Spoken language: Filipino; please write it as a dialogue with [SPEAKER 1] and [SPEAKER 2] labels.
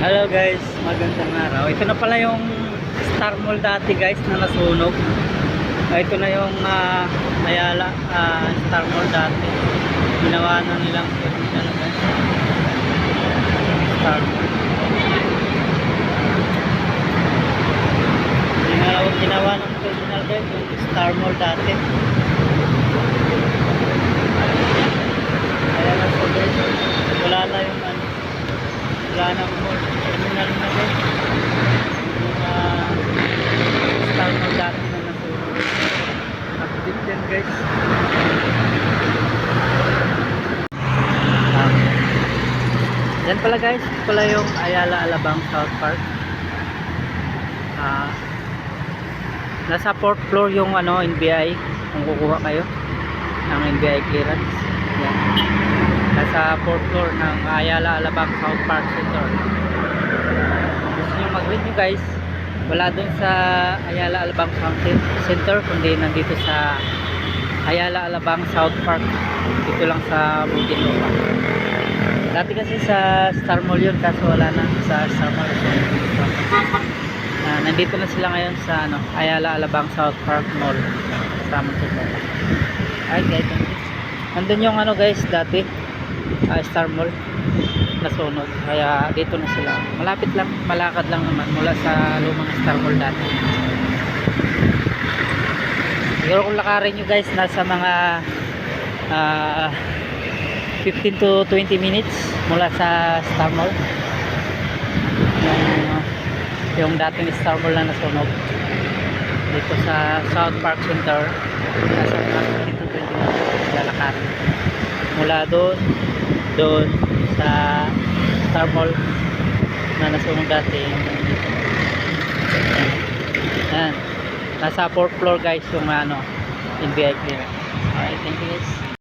[SPEAKER 1] Hello guys, magandang araw. Ito na pala yung Star Mall dati guys na nasunog. Ito na yung Ayala Star Mall dati. Ginawa na nilang terminal guys. Star Mall. Ginawa ng terminal guys yung Star Mall dati. Kaya na so guys, wala na yung wala na mall. Terminal na guys. Yung Star Mall dati na nasunog. Update yan guys. Yan pala guys, pala yung Ayala Alabang South Park. Nasa 4th floor yung NBI kung kukuha kayo ng NBI clearance. Yan. Nasa 4th floor ng Ayala Alabang South Park Center. Gusto nyo mag-read nyo guys, wala dun sa Ayala Alabang South Center, kundi nandito sa Ayala Alabang South Park, dito lang sa Muntinlupa. Dati kasi sa Star Mall yun, kaso wala na sa Star Mall. Nandito na sila ngayon sa Ayala Alabang South Park Mall sa Muntinlupa. Ay guys, nandun yung guys dati Star Mall nasunog, kaya dito na sila. Malapit lang, malakad lang naman mula sa lumang Star Mall dati. Siguro kung lakarin nyo guys, nasa mga 15 to 20 minutes mula sa Star Mall, yung dating Star Mall na nasunog dito sa South Park Center. Nasa 15 to 20 minutes lalakarin mula doon sa Star Mall na nasunog dati. Yan, nasa 4th floor guys yung NBI clearance. Okay, thank you guys.